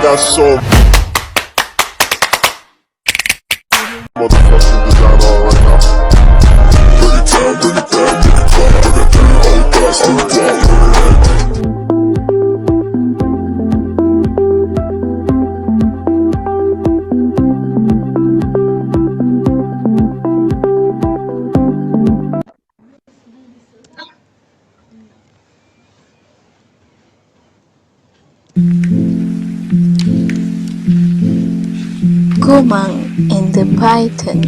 got so motherfucking design on right now. Bring it down, bring it down, bring it down. I got 3 whole thoughts to the wall. Kumang and the Python.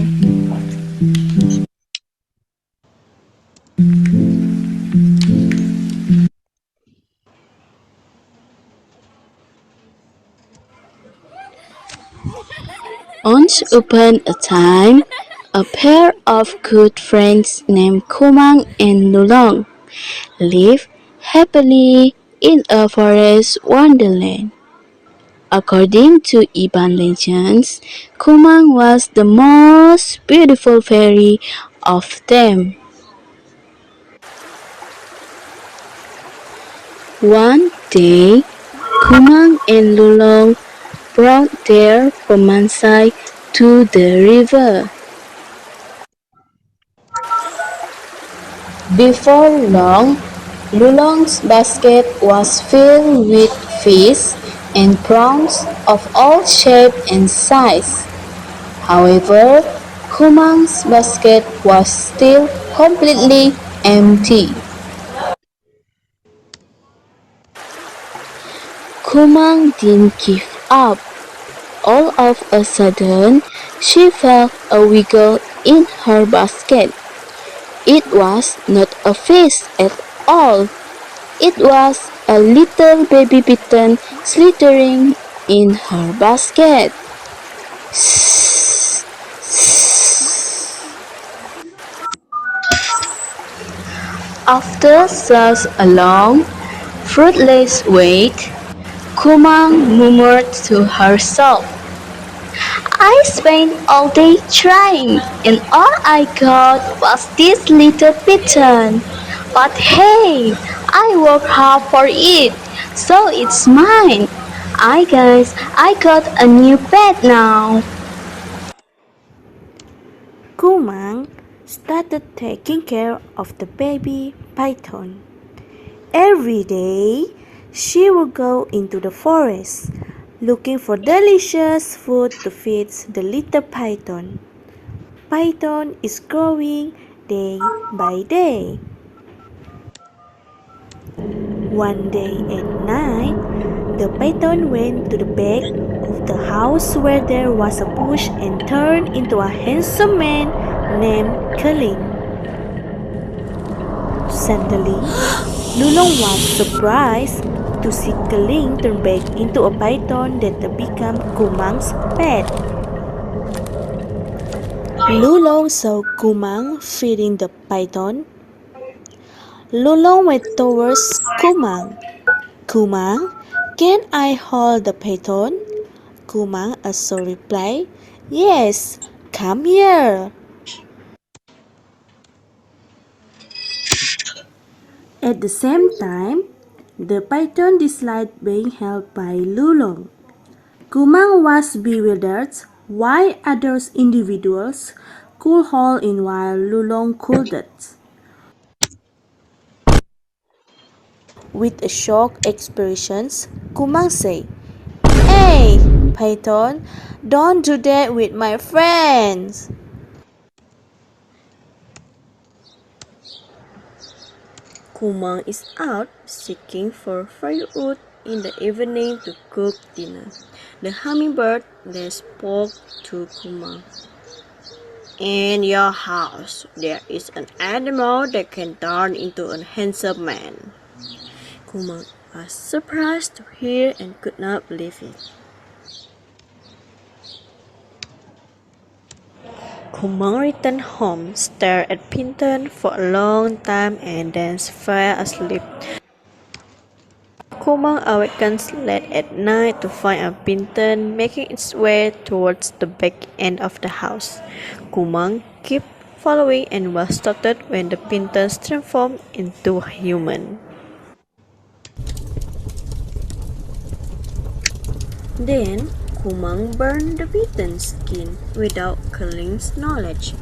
Once upon a time, a pair of good friends named Kumang and Lulong lived happily in a forest wonderland. According to Iban legends, Kumang was the most beautiful fairy of them. One day, Kumang and Lulong brought their pemansai to the river. Before long, Lulong's basket was filled with fish and prawns of all shapes and size. However, Kumang's basket was still completely empty. Kumang didn't give up. All of a sudden, she felt a wiggle in her basket. It was not a fish at all. It was a little baby python slithering in her basket. After such a long, fruitless wait, Kumang murmured to herself, "I spent all day trying, and all I got was this little python. But hey, I worked hard for it, so it's mine. I guess I got a new pet now." Kumang started taking care of the baby python. Every day, she would go into the forest, looking for delicious food to feed the little python. Python is growing day by day. One day at night, the python went to the back of the house where there was a bush and turned into a handsome man named Keling. Suddenly, Lulong was surprised to see Keling turn back into a python that became Kumang's pet. Lulong saw Kumang feeding the python. Lulong went towards Kumang. "Kumang, can I hold the python?" Kumang also replied, "Yes, come here." At the same time, the python disliked being held by Lulong. Kumang was bewildered why other individuals could hold in while Lulong couldn't. With a shocked expression, Kumang said, "Hey, python, don't do that with my friends." Kumang is out seeking for firewood in the evening to cook dinner. The hummingbird then spoke to Kumang. "In your house, there is an animal that can turn into a handsome man." Kumang was surprised to hear and could not believe it. Kumang returned home, stared at Python for a long time, and then fell asleep. Kumang awakens late at night to find a python making its way towards the back end of the house. Kumang kept following and was startled when the python transformed into a human. Then Kumang burned the python's skin without Keling's knowledge.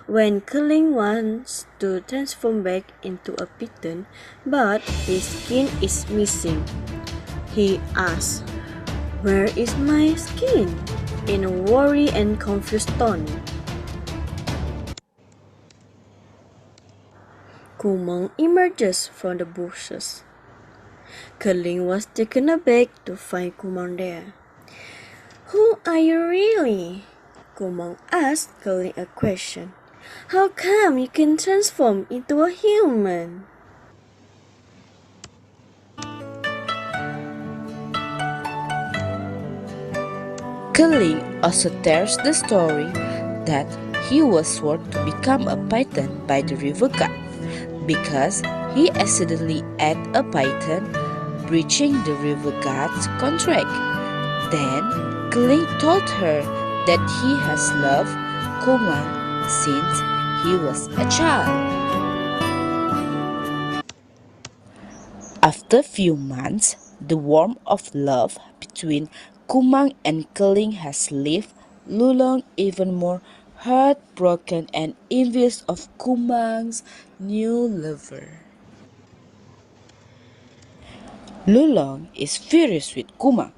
When Keling wants to transform back into a python, but his skin is missing, he asks, "Where is my skin?" in a worried and confused tone. Kumang emerges from the bushes. Keling was taken aback to find Kumang there. "Who are you really?" Kumang asked Keling a question. "How come you can transform into a human?" Keling also tells the story that he was sworn to become a python by the river god because he accidentally ate a python, breaching the river god's contract. Then Keling told her that he has loved Kumang since he was a child. After a few months, the warmth of love between Kumang and Keling has left Lulong even more heartbroken and envious of Kumang's new lover. Lulong is furious with Kumang.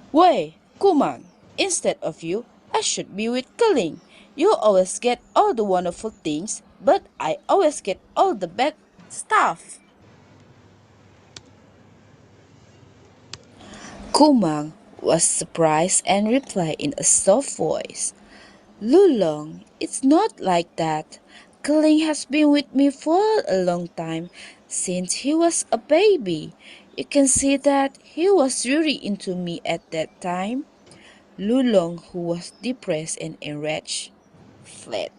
"Why, Kumang, instead of you, I should be with Keling. You always get all the wonderful things, but I always get all the bad stuff." Kumang was surprised and replied in a soft voice, "Lulong, it's not like that. Keling has been with me for a long time, since he was a baby. You can see that he was really into me at that time." Lulong, who was depressed and enraged, fled.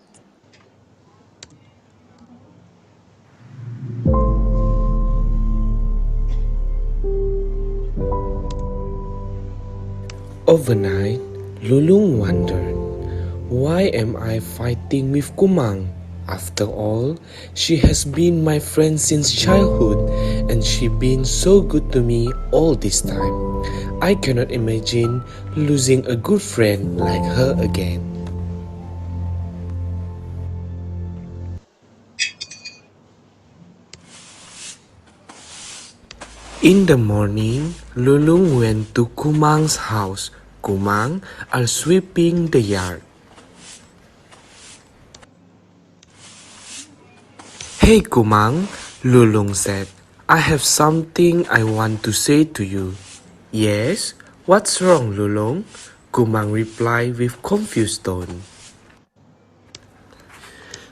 Overnight, Lulung wondered, why am I fighting with Kumang? After all, she has been my friend since childhood and she been so good to me all this time. I cannot imagine losing a good friend like her again. In the morning, Lulung went to Kumang's house. Kumang are sweeping the yard. "Hey Kumang," Lulung said, "I have something I want to say to you." "Yes? What's wrong, Lulung?" Kumang replied with confused tone.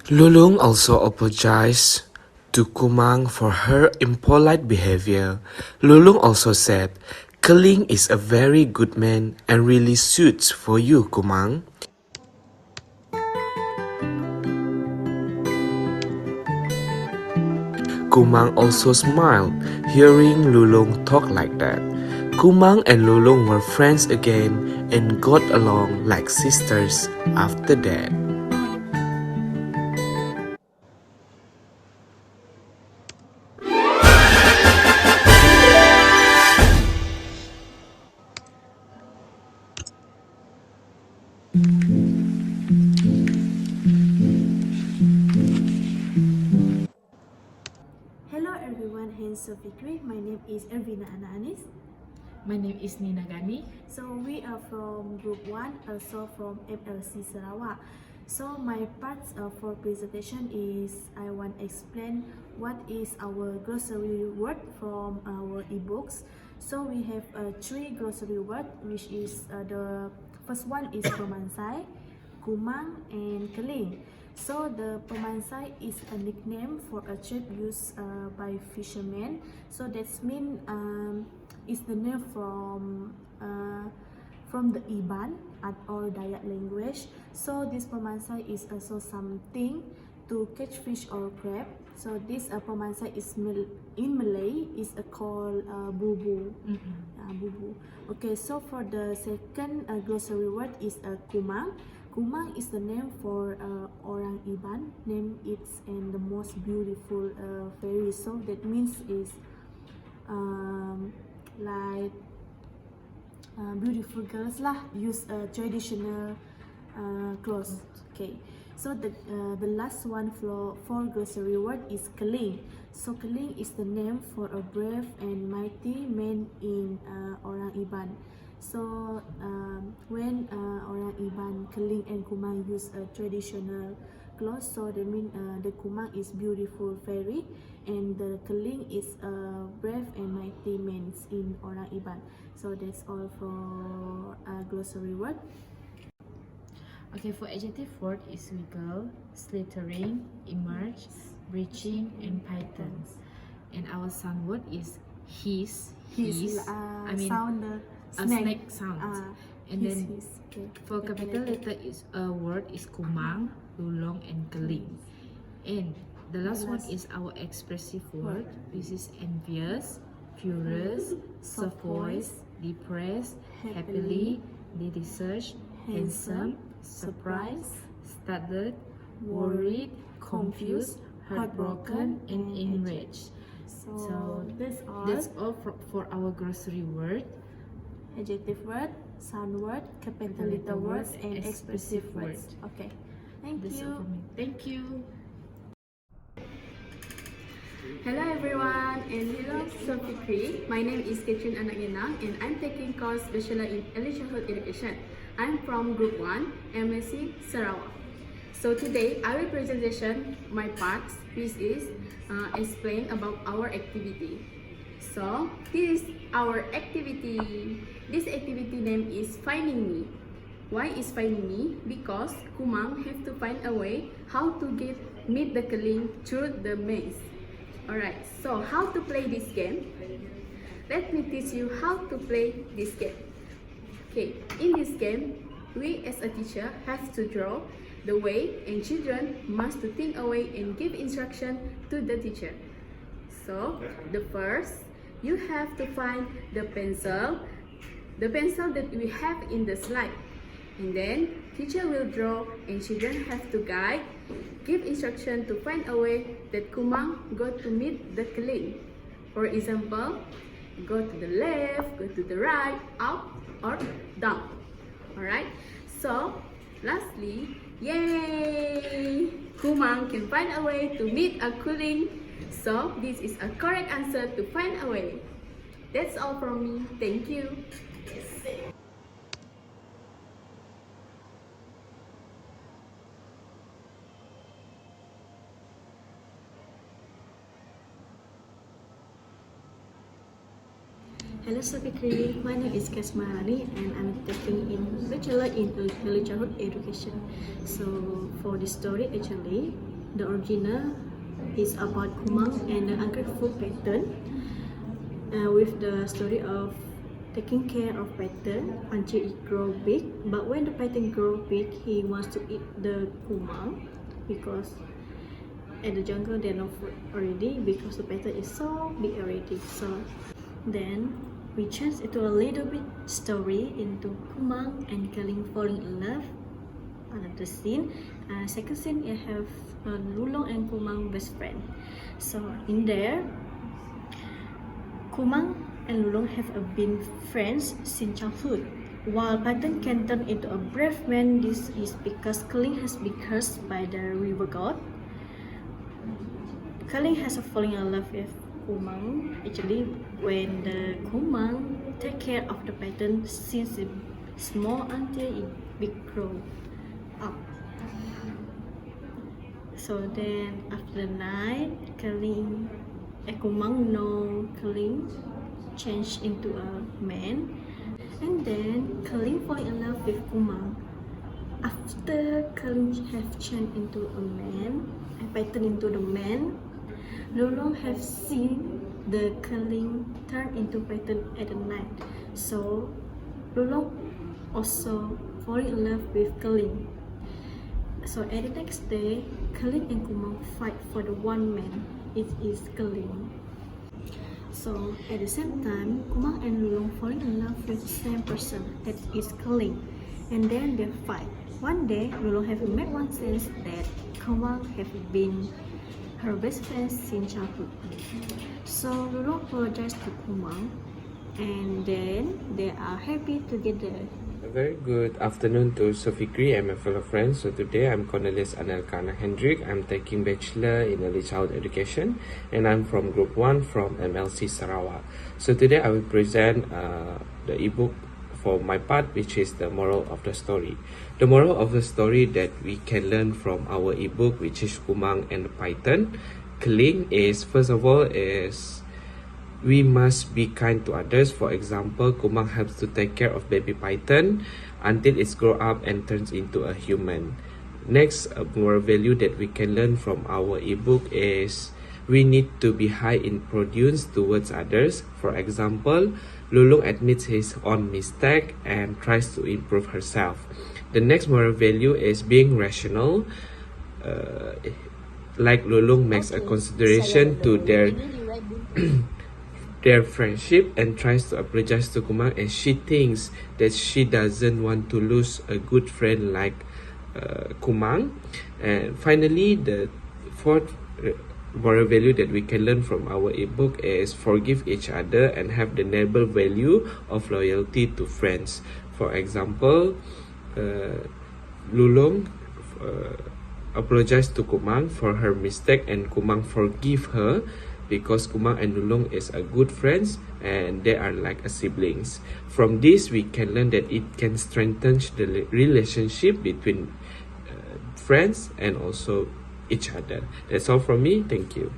Lulung also apologized to Kumang for her impolite behavior. Lulung also said, "Keling is a very good man and really suits for you, Kumang." Kumang also smiled, hearing Lulung talk like that. Kumang and Lulung were friends again and got along like sisters after that. Hello everyone, hence Fikri. My name is Ervina Ananis. My name is Nina Gani. So we are from Group 1, also from MLC Sarawak. So my parts for presentation is I want to explain what is our glossary word from our ebooks. So we have three glossary word, which is the first one is Pemansai, Kumang and Keling. So the Pemansai is a nickname for a trip used by fishermen. So that's mean is the name from the Iban or Dayak language. So this Pemansai is also something to catch fish or crab. So this Pemansai is in Malay is called bubu. Bubu. Okay, so for the second glossary word is Kumang. Kumang is the name for orang Iban, name it's and the most beautiful fairy. So that means is like beautiful girls lah use traditional clothes. Okay, so the last one for glossary word is Keling. So Keling is the name for a brave and mighty man in Orang Iban. So when Orang Iban, Keling and Kumang use a traditional clothes, so that mean the Kumang is beautiful fairy and the Keling is a brave and mighty man in Orang Iban. So that's all for glossary word. Okay, for adjective word is wiggle, slithering, emerge, breaching, and pythons. And our sound word is hiss. Sound the A snake sound. And hiss, then hiss. Okay. for capital letter is a word is kumang, lulong, and keling. And the last one is our expressive word. This is envious, furious, soft voice, depressed, happily, research, handsome, surprised, startled, worried, confused, heartbroken, and enraged. So That's all for our glossary word. adjective word, sound word, capital letter words, and expressive words. Okay, thank That's all you. for me. Thank you. Hello everyone and hello Sophie. My name is Keling and I'm taking course Bachelor in Early Childhood Education. I'm from Group 1, MLC Sarawak. So today I will presentation my parts, which is explain about our activity. So this is our activity. This activity name is Finding Me. Why is Finding Me? Because Kumang have to find a way how to meet the Keling through the maze. Alright, so how to play this game? Let me teach you how to play this game. Okay, in this game, we as a teacher have to draw the way and children must to think away and give instruction to the teacher. So, the first, you have to find the pencil that we have in the slide. And then, teacher will draw and children have to guide, give instruction to find a way that Kumang go to meet the Keling. For example, go to the left, go to the right, up or down. Alright, so lastly, yay! Kumang can find a way to meet a Keling. So this is a correct answer to find a way. That's all from me. Thank you. Hello Sophie, my name is Kasmarani and I'm taking in Bachelor in Early Childhood Education. So for this story actually, the original is about Kumang and the ungrateful python with the story of taking care of python until it grow big. But when the python grow big, he wants to eat the Kumang because at the jungle there are no food already because the python is so big already. So then we change it to a little bit story into Kumang and Keling falling in love. Another scene. Second scene, you have Lulong and Kumang best friend. So in there, Kumang and Lulong have been friends since childhood. While Python can turn into a brave man, this is because Keling has been cursed by the river god. Keling has a falling in love with Kumang. Actually, when the Kumang take care of the python since it's small until it big grow up. So then after the night, Kumang know Keling change into a man, and then Keling fall in love with Kumang. After Keling have changed into a man, python into the man, Lulong have seen the Keling turn into python at the night. So Lulong also fall in love with Keling. So at the next day, Keling and Kumang fight for the one man. It is Keling. So at the same time, Kumang and Lulong falling in love with the same person, that is Keling. And then they fight. One day, Lulong have made one sense that Kumang have been her best friends since childhood. So Lulung apologized to Kumang, and then they are happy together. A very good afternoon to Sophie and my fellow friends. So today I'm Cornelis Anelkana Hendrik. I'm taking Bachelor in Early Childhood Education and I'm from Group 1 from MLC Sarawak. So today I will present the ebook for my part, which is the moral of the story. The moral of the story that we can learn from our ebook, which is Kumang and The Python, Keling, is first of all is we must be kind to others. For example, Kumang helps to take care of baby python until it's grow up and turns into a human. Next, a moral value that we can learn from our ebook is we need to be high in prudence towards others. For example, Lulung admits his own mistake and tries to improve herself. The next moral value is being rational. Like Lulung makes a consideration to their friendship and tries to apologize to Kumang, as she thinks that she doesn't want to lose a good friend like Kumang. And finally, the fourth moral value that we can learn from our ebook is forgive each other and have the noble value of loyalty to friends. For example, Lulung apologized to Kumang for her mistake and Kumang forgive her, because Kumang and Lulung is a good friends and they are like a siblings. From this, we can learn that it can strengthen the relationship between friends and also each other. That's all from me. Thank you.